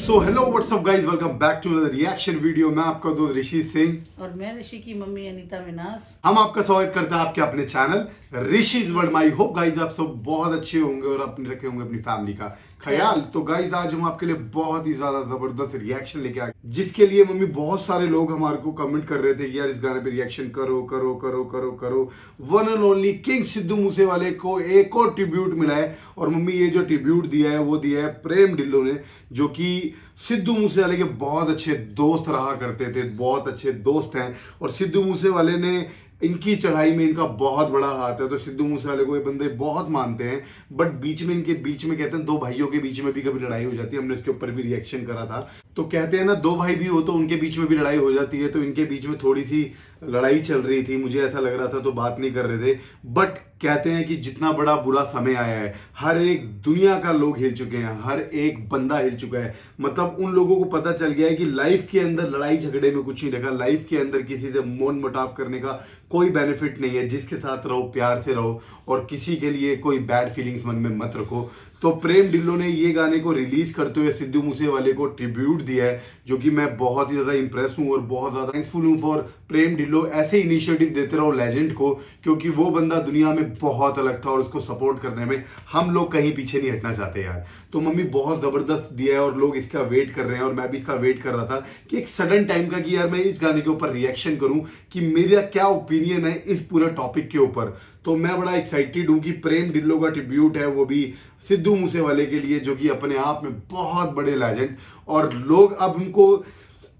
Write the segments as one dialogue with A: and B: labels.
A: So hello what's up guys, welcome back to another reaction video. मैं आपका दोस्त ऋषि सिंह
B: और मैं ऋषि की मम्मी अनीता विनाश।
A: हम आपका स्वागत करते हैं आपके अपने channel rishis world. I hope guys आप सब बहुत अच्छे होंगे और अपने रखे होंगे अपनी फैमिली का ख्याल। तो गाइस आज हम आपके लिए बहुत ही ज्यादा जबरदस्त रिएक्शन लेके आए, जिसके लिए मम्मी बहुत सारे लोग हमारे को कमेंट कर रहे थे कि यार इस गाने पे रिएक्शन करो करो करो करो करो। One and only king Sidhu मूसेवाले को एक और ट्रिब्यूट मिला है, और मम्मी ये जो ट्रिब्यूट दिया है वो दिया है प्रेम ढिल्लों ने, जो कि सिद्धू मूसेवाले के बहुत अच्छे दोस्त रहा करते थे, बहुत अच्छे दोस्त हैं। और सिद्धू मूसेवाले ने इनकी चढ़ाई में इनका बहुत बड़ा हाथ है, तो सिद्धू मूसेवाले को ये बंदे बहुत मानते हैं। बट बीच में इनके बीच में कहते हैं दो भाइयों के बीच में भी कभी लड़ाई हो जाती है, हमने इसके ऊपर भी रिएक्शन करा था। तो कहते हैं ना दो भाई भी हो तो उनके बीच में भी लड़ाई हो जाती है, तो इनके बीच में थोड़ी सी लड़ाई चल रही थी, मुझे ऐसा लग रहा था, तो बात नहीं कर रहे थे। बट कहते हैं कि जितना बड़ा बुरा समय आया है, हर एक दुनिया का लोग हिल चुके हैं, हर एक बंदा हिल चुका है। मतलब उन लोगों को पता चल गया है कि लाइफ के अंदर लड़ाई झगड़े में कुछ नहीं रखा, लाइफ के अंदर किसी से मोन मोटाव करने का कोई बेनिफिट नहीं है। जिसके साथ रहो प्यार से रहो, और किसी के लिए कोई बैड फीलिंग्स मन में मत रखो। तो प्रेम ढिल्लों ने ये गाने को रिलीज करते हुए सिद्धू मूसेवाले को ट्रिब्यूट दिया है, जो कि मैं बहुत ही ज्यादा इंप्रेस हूँ और बहुत ज्यादा थैंक्सफुल हूँ फॉर प्रेम ढिल्लों। ऐसे इनिशिएटिव देते रहो लेजेंड को, क्योंकि वो बंदा दुनिया में बहुत अलग था और उसको सपोर्ट करने में हम लोग कहीं पीछे नहीं हटना चाहते यार। तो मम्मी बहुत जबरदस्त दिया है और लोग इसका वेट कर रहे हैं, और मैं भी इसका वेट कर रहा था कि एक सडन टाइम का कि यार मैं इस गाने के ऊपर रिएक्शन करूं कि मेरा क्या ओपिनियन है इस पूरे टॉपिक के ऊपर। तो मैं बड़ा एक्साइटेड हूं कि प्रेम ढिल्लों का ट्रिब्यूट है वो भी सिद्धू मूसेवाले के लिए, जो कि अपने आप में बहुत बड़े लेजेंड, और लोग अब उनको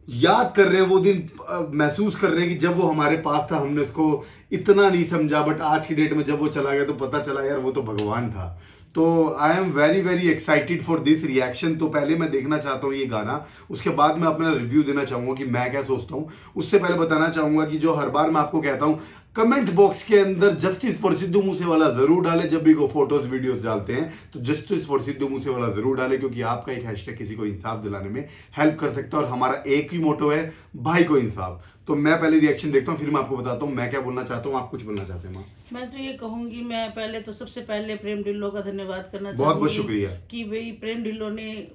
A: याद कर रहे हैं, वो दिन महसूस कर रहे हैं कि जब वो हमारे पास था हमने उसको इतना नहीं समझा, बट आज की डेट में जब वो चला गया तो पता चला यार वो तो भगवान था। तो I am very very excited for this reaction. तो पहले मैं देखना चाहता हूँ ये गाना, उसके बाद मैं अपना रिव्यू देना चाहूंगा कि मैं क्या सोचता हूँ। उससे पहले बताना चाहूंगा कि जो हर बार मैं आपको कहता हूँ, कमेंट बॉक्स के अंदर जस्टिस फॉर सिद्धू मूसेवाला जरूर डालें। जब भी को फोटोज वीडियोस डालते हैं तो जस्टिस फॉर सिद्धू मूसेवाला जरूर डालें, क्योंकि आपका एक हैशटैग किसी को इंसाफ दिलाने में हेल्प कर सकता है, और हमारा एक ही मोटो है, भाई को इंसाफ। तो मैं पहले रिएक्शन देखता हूँ, फिर मैं आपको बताता हूँ मैं क्या बोलना चाहता हूँ। आप कुछ बोलना चाहते हैं माँ?
B: मैं तो ये कहूंगी, मैं पहले तो सबसे पहले प्रेम ढिल्लों का धन्यवाद करना
A: बहुत बहुत
B: चाहूंगी
A: शुक्रिया
B: कि भाई प्रेम ढिल्लों ने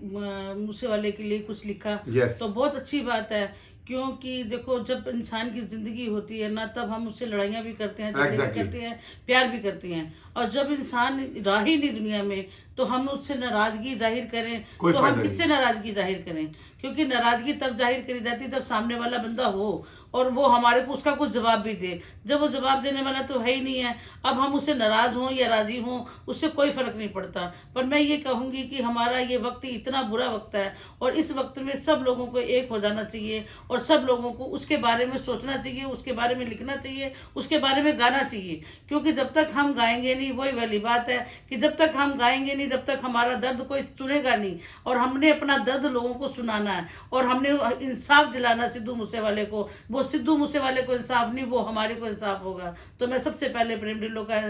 B: मूसेवाले के लिए कुछ लिखा।
A: Yes.
B: तो बहुत अच्छी बात है, क्योंकि देखो जब इंसान की जिंदगी होती है ना, तब हम उससे लड़ाइयाँ भी करते हैं, झगड़े भी
A: Exactly.
B: करते हैं, प्यार भी करते हैं। और जब इंसान रहा ही नहीं दुनिया में, तो हम उससे नाराजगी जाहिर करें
A: कोई
B: तो
A: फायदा
B: हम
A: नहीं।
B: किससे नाराजगी जाहिर करें? क्योंकि नाराजगी तब जाहिर करी जाती है जब सामने वाला बंदा हो और वो हमारे को उसका कुछ जवाब भी दे। जब वो जवाब देने वाला तो है ही नहीं है, अब हम उससे नाराज हों या राजी हों उससे कोई फर्क नहीं पड़ता। पर मैं ये कहूंगी कि हमारा ये वक्त इतना बुरा वक्त है, और इस वक्त में सब लोगों को एक हो जाना चाहिए, और सब लोगों को उसके बारे में सोचना चाहिए, उसके बारे में लिखना चाहिए, उसके बारे में गाना चाहिए। क्योंकि जब तक हम गाएंगे नहीं, वही वाली बात है कि जब तक हम गाएंगे नहीं, जब तक हमारा दर्द कोई सुनेगा नहीं। और हमने अपना दर्द लोगों को सुनाना है, और हमने इंसाफ दिलाना सिद्धू मूसेवाले को। वो सिद्धू मूसेवाले को इंसाफ नहीं, वो हमारे को इंसाफ होगा। तो मैं सबसे पहले प्रेम ढिल्लों का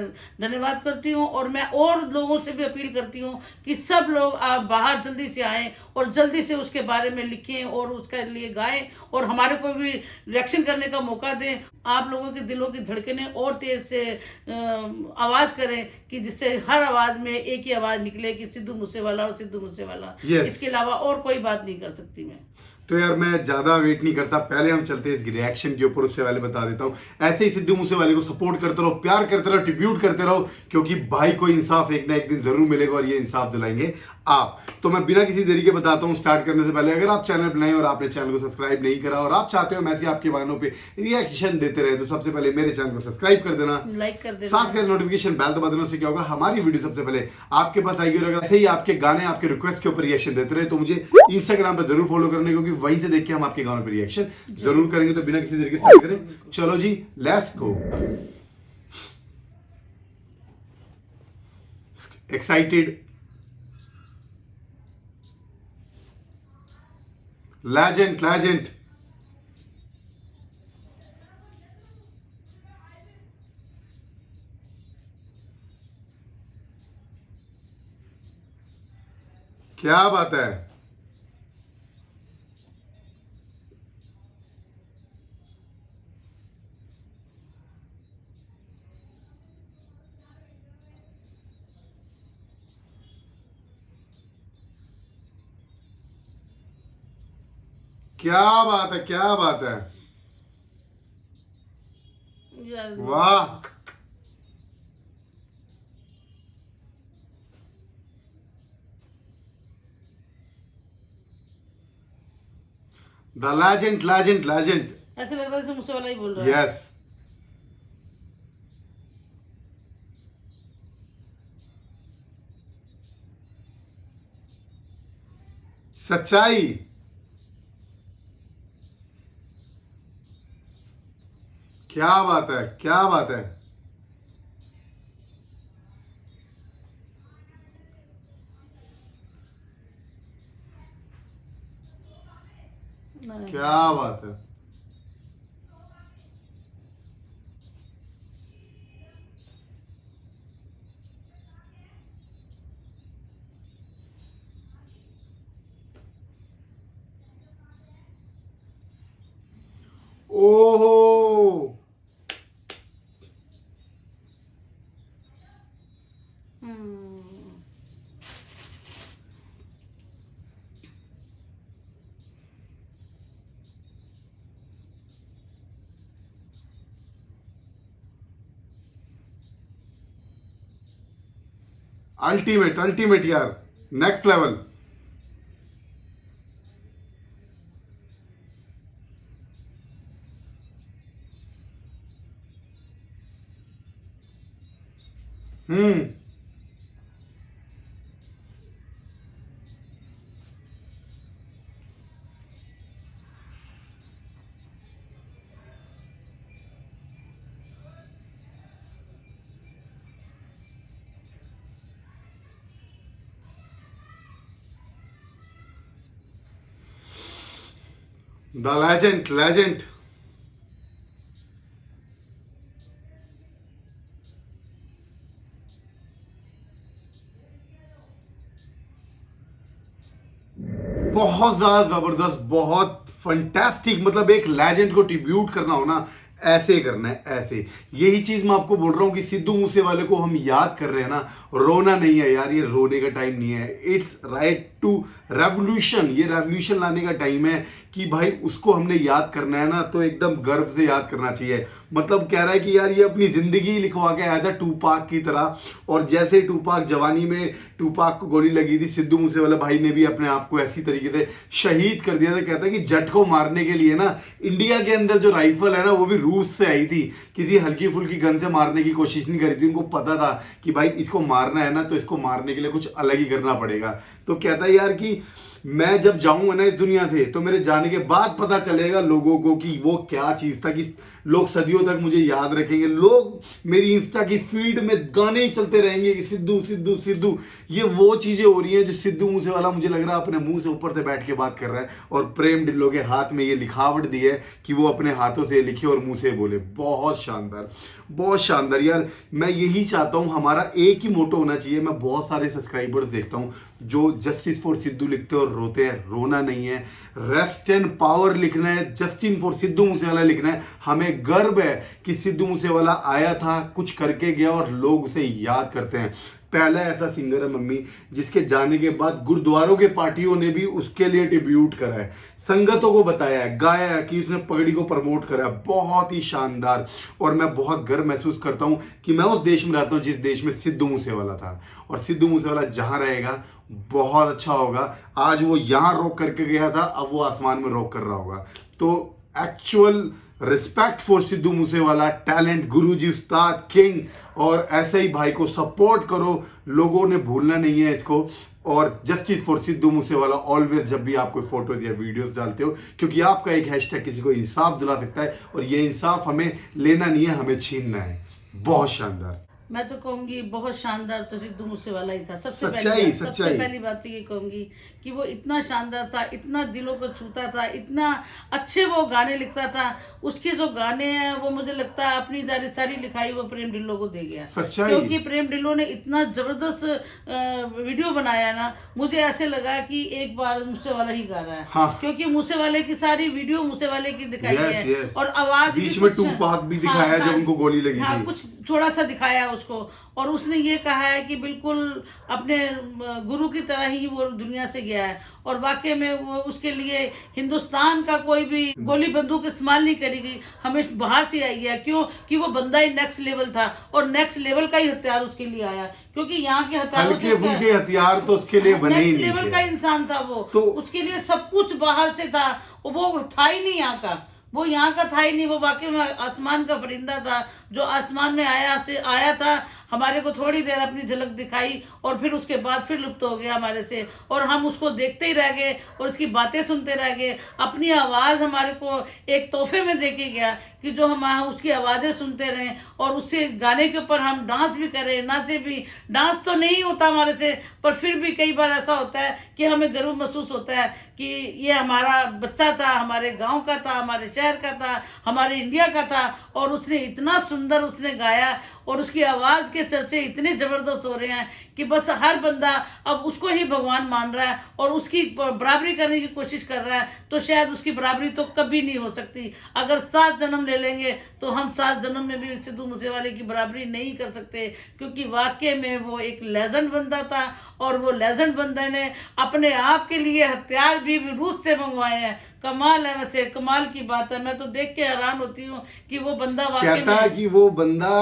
B: धन्यवाद करती हूँ, और मैं और लोगों से भी अपील करती हूँ कि सब लोग आप बाहर जल्दी से आएँ और जल्दी से उसके बारे में लिखें और उसके लिए गाएं, और हमारे को भी रिएक्शन करने का मौका दें। आप लोगों के दिलों की धड़कनें और तेज से आवाज करें, कि जिससे हर आवाज में एक ही आवाज निकले कि सिद्धू मूसेवाला और सिद्धू मूसेवाला।
A: Yes.
B: इसके अलावा और कोई बात नहीं कर सकती मैं।
A: तो यार मैं ज्यादा वेट नहीं करता, पहले हम चलते हैं इस रिएक्शन के ऊपर। उससे पहले बता देता हूँ, ऐसे ही सिद्धू मूसेवाले को सपोर्ट करते रहो, प्यार करते रहो, ट्रिब्यूट करते रहो, क्योंकि भाई को इंसाफ एक ना एक दिन जरूर मिलेगा, और ये इंसाफ दिलाएंगे आप। तो मैं बिना किसी देरी के बताता हूँ, स्टार्ट करने से पहले अगर आप चैनल बनाए और आपने चैनल को सब्सक्राइब नहीं करा और आप चाहते हो मैं से आपके गानों पे रिएक्शन देते रहे, तो सबसे पहले मेरे चैनल को सब्सक्राइब कर देना,
B: लाइक कर देना,
A: साथ में नोटिफिकेशन बेल दबा देने से क्या होगा, हमारी वीडियो सबसे पहले आपके पास आएगी। और अगर ऐसे ही आपके गाने आपके रिक्वेस्ट के ऊपर रिएक्शन देते रहे, तो मुझे इंस्टाग्राम पर जरूर फॉलो करने, क्योंकि वहीं से देख के हम आपके गानों पर रिएक्शन जरूर करेंगे। तो बिना किसी देरी के स्टार्ट करें, चलो जी let's go. Excited, legend legend. क्या बात है। क्या बात है, क्या बात है,
B: यार
A: वाह। The legend legend legend.
B: ऐसे लग रहा है जैसे मुझसे वाला ही बोल रहा है।
A: यस, सच्चाई। क्या बात है, क्या बात है,
B: नहीं।
A: क्या बात है। ओहो,
B: हम्म,
A: अल्टीमेट अल्टीमेट यार, next level. Hmm, the legend legend. बहुत ज्यादा जबरदस्त, बहुत फंटास्टिक। मतलब एक लेजेंड को ट्रिब्यूट करना हो ना, ऐसे करना है, ऐसे। यही चीज मैं आपको बोल रहा हूँ कि सिद्धू मूसेवाले को हम याद कर रहे हैं ना, रोना नहीं है यार, ये रोने का टाइम नहीं है। इट्स राइट टू रेवोल्यूशन, ये रेवोल्यूशन लाने का टाइम है कि भाई उसको हमने याद करना है ना, तो एकदम गर्व से याद करना चाहिए। मतलब कह रहा है कि यार ये अपनी जिंदगी लिखवा के आया था टूपाक की तरह, और जैसे टूपाक जवानी में टूपाक को गोली लगी थी, सिद्धू मूसेवाला भाई ने भी अपने आप को ऐसी तरीके से शहीद कर दिया था। कहता है कि जट को मारने के लिए ना, इंडिया के अंदर जो राइफल है ना, वो भी रूस से आई थी, किसी हल्की फुल्की गन से मारने की कोशिश नहीं करी थी। उनको पता था कि भाई इसको मारना है ना, तो इसको मारने के लिए कुछ अलग ही करना पड़ेगा। तो कहता है यार कि मैं जब जाऊंगा ना इस दुनिया से, तो मेरे जाने के बाद पता चलेगा लोगों को कि वो क्या चीज था, कि लोग सदियों तक मुझे याद रखेंगे। लोग मेरी इंस्टा की फीड में गाने ही चलते रहेंगे कि सिद्धू सिद्धू सिद्धू। ये वो चीजें हो रही हैं जो सिद्धू मूसेवाला, मुझे लग रहा है, अपने मुंह से ऊपर से बैठ के बात कर रहा है, और प्रेम ढिल्लों के हाथ में ये लिखावट दी है कि वो अपने हाथों से लिखे और मुंह से बोले। बहुत शानदार, बहुत शानदार यार। मैं यही चाहता हूं, हमारा एक ही मोटो होना चाहिए। मैं बहुत सारे सब्सक्राइबर्स देखता हूं जो जस्टिस फॉर सिद्धू लिखते हैं और रोते हैं। रोना नहीं है, रेस्ट एंड पावर लिखना है, जस्टिस फॉर सिद्धू मूसेवाला लिखना है। हमें गर्व है कि सिद्धू मूसेवाला आया था, कुछ करके गया, और लोग उसे याद करते हैं। पहला ऐसा सिंगर है मम्मी जिसके जाने के बाद गुरुद्वारों के पार्टियों ने भी उसके लिए ट्रिब्यूट करा है, संगतों को बताया है, गाया है कि उसने पगड़ी को प्रमोट करा है। बहुत ही शानदार। और मैं बहुत गर्व महसूस करता हूं कि मैं उस देश में रहता हूं जिस देश में सिद्धू मूसेवाला था, और सिद्धू मूसेवाला जहां रहेगा बहुत अच्छा होगा। आज वो यहां रोक करके गया था, अब वो आसमान में रोक कर रहा होगा। तो actual respect for Sidhu Moosewala, talent, गुरुजी, उस्ताद, किंग। और ऐसे ही भाई को सपोर्ट करो, लोगों ने भूलना नहीं है इसको। और justice for Sidhu Moosewala always, जब भी आप कोई फोटोज या वीडियोस डालते हो, क्योंकि आपका एक हैशटैग किसी को इंसाफ दिला सकता है, और ये इंसाफ हमें लेना नहीं है, हमें छीनना है। बहुत शानदार।
B: मैं तो कहूंगी बहुत शानदार तो सिद्धू मूसेवाला ही था। सबसे
A: सच्चाई।
B: पहली बात तो ये कहूंगी कि वो इतना शानदार था, इतना दिलों को छूता था, इतना अच्छे वो गाने लिखता था। उसके जो गाने हैं वो मुझे लगता है अपनी सारी लिखाई वो प्रेम ढिल्लों को दे गया।
A: सच्चाई।
B: क्योंकि प्रेम ढिल्लों ने इतना जबरदस्त वीडियो बनाया ना, मुझे ऐसे लगा कि एक बार मूसेवाला ही गा रहा है।
A: हाँ।
B: क्योंकि मूसेवाले की सारी वीडियो मूसेवाले की दिखाई है।
A: yes.
B: और आवाज
A: बीच में टूपाक भी दिखाया जब उनको गोली लगी
B: हाँ,
A: थी।
B: कुछ थोड़ा सा दिखाया उसको, और उसने ये कहा है कि बिल्कुल अपने गुरु की तरह ही वो दुनिया से गया है, और वाकई में वो उसके लिए हिंदुस्तान का कोई भी गोली बंदूक इस्तेमाल नहीं करेगी, हमें बाहर से आई है। क्यों? कि वो बंदा ही नेक्स्ट लेवल था, और नेक्स्ट लेवल का ही हथियार उसके लिए आया, क्योंकि यहाँ के हथियारों
A: हल्के फुल्के हथियार तो उसके लिए बने ही
B: नेक्स्ट
A: नहीं
B: लेवल
A: थे।
B: का इंसान था वो,
A: तो
B: उसके लिए सब कुछ बाहर से था, वो था ही नहीं यहाँ का, वो यहाँ का था ही नहीं, वो वाकई में आसमान का परिंदा था जो आसमान में आया था, हमारे को थोड़ी देर अपनी झलक दिखाई और फिर उसके बाद फिर लुप्त हो गया हमारे से, और हम उसको देखते ही रह गए और उसकी बातें सुनते रह गए। अपनी आवाज़ हमारे को एक तोहफे में दे के गया कि जो हम उसकी आवाज़ें सुनते रहें और उससे गाने के ऊपर हम डांस भी करें, नाचे भी। डांस तो नहीं होता हमारे से, पर फिर भी कई बार ऐसा होता है कि हमें गर्व महसूस होता है कि ये हमारा बच्चा था, हमारे गांव का था, हमारे शहर का था, हमारे इंडिया का था, और उसने इतना सुंदर उसने गाया, और उसकी आवाज़ के चर्चे इतने ज़बरदस्त हो रहे हैं कि बस हर बंदा अब उसको ही भगवान मान रहा है और उसकी बराबरी करने की कोशिश कर रहा है। तो शायद उसकी बराबरी तो कभी नहीं हो सकती। अगर 7 जन्म ले लेंगे तो हम 7 जन्म में भी सिद्धू मूसेवाले की बराबरी नहीं कर सकते, क्योंकि वाकई में वो एक लेजेंड बंदा था, और वो लेजेंड बंदे ने अपने आप के लिए हथियार भी रूस से मंगवाए हैं। कमाल है, वैसे कमाल की बात है। मैं तो देख के हैरान होती हूँ कि वो बंदा वाकई
A: कहता है
B: में
A: कि वो बंदा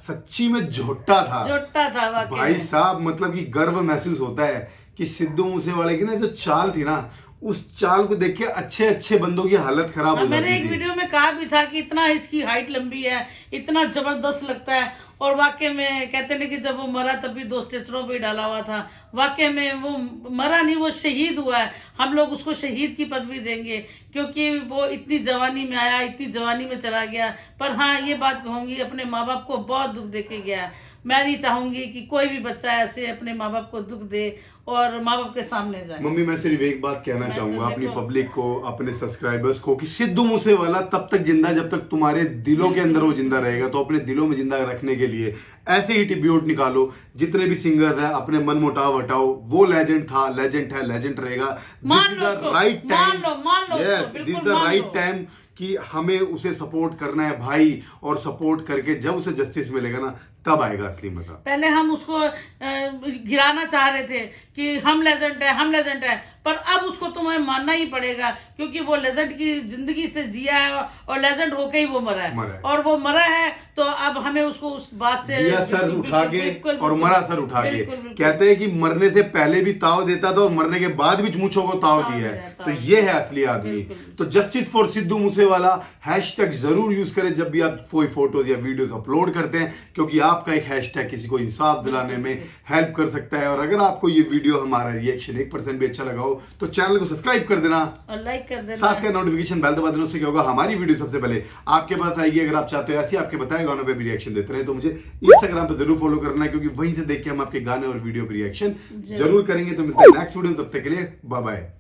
A: सच्ची में झोटा था
B: वाकई
A: भाई
B: में।
A: साहब। मतलब कि गर्व महसूस होता है कि सिद्धू मूसेवाले की ना जो चाल थी ना, उस चाल को देख के अच्छे अच्छे बंदों की हालत खराब हो
B: मैंने
A: जाती
B: एक
A: थी।
B: वीडियो में कहा भी था कि इतना इसकी हाइट लंबी है, इतना जबरदस्त लगता है, और वाकई में कहते हैं कि जब वो मरा तब भी 2 स्ट्रेचरों पे डाला हुआ था। वाकई में वो मरा नहीं, वो शहीद हुआ है। हम लोग उसको शहीद की पदवी देंगे, क्योंकि वो इतनी जवानी में आया, इतनी जवानी में चला गया। पर हाँ, ये बात कहूँगी, अपने माँ बाप को बहुत दुख दे के गया। मैं नहीं चाहूंगी कि कोई भी बच्चा ऐसे अपने माँ बाप को दुख दे और माँ बाप के सामने जाए।
A: मम्मी, मैं सिर्फ एक बात कहना
B: मैं तो
A: चाहूंगा अपनी
B: देखो-
A: पब्लिक को, अपने सब्सक्राइबर्स को, कि सिद्धू मूसेवाला तब तक जिंदा जब तक तुम्हारे दिलों के अंदर वो जिंदा रहेगा। तो अपने दिलों में जिंदा रखने के लिए ऐसे ही ट्रिब्यूट निकालो। जितने भी सिंगर्स हैं अपने मन मुटाव हटाओ। वो लेजेंड था, लेजेंड है, लेजेंड रहेगा।
B: मान
A: दिस इज
B: लो
A: द
B: उसको,
A: राइट
B: मान
A: टाइम।
B: लो, मान लो उसको,
A: यस, दिस इज
B: बिल्कुल
A: द
B: मान
A: राइट
B: लो।
A: टाइम कि हमें उसे सपोर्ट करना है भाई, और सपोर्ट करके जब उसे जस्टिस मिलेगा ना, तब आएगा असली मजा।
B: पहले हम उसको गिराना चाह रहे थे कि हम लेजेंड है, हम लेजेंड है, पर अब उसको तुम्हें मानना ही पड़ेगा, क्योंकि वो लेजेंड की जिंदगी से जिया है और लेजेंड होके ही वो मरा है। और वो मरा है तो अब हमें उसको उस बात से
A: जिया सर उठा के
B: बिल्कुल,
A: और मरा सर उठा के।
B: बिल्कुल, बिल्कुल।
A: कहते हैं कि मरने से पहले भी ताव देता था और मरने के बाद भी मूंछों को ताव दिया है। तो ये है असली आदमी।
B: बिल्कुल।
A: तो justice for Sidhu Moosewala hashtag जरूर यूज करें जब भी आप कोई फोटोज या वीडियोस अपलोड करते हैं, क्योंकि आपका एक हैशटैग किसी को इंसाफ दिलाने में हेल्प कर सकता है। और अगर आपको ये वीडियो, हमारा रिएक्शन 1% भी अच्छा लगा हो तो चैनल को सब्सक्राइब कर देना
B: और लाइक कर देना,
A: साथ का नोटिफिकेशन बेल दबा देने से क्या होगा, हमारी वीडियो सबसे पहले आपके पास आएगी। अगर आप चाहते हो ऐसी आपके बताए गानों पे भी रिएक्शन देते रहे तो मुझे इंस्टाग्राम पे जरूर फॉलो करना है, क्योंकि वहीं से देख के हम आपके गाने और वीडियो पे रिएक्शन जरूर करेंगे। तो मिलते हैं नेक्स्ट वीडियो में, तब तक के लिए बाय बाय।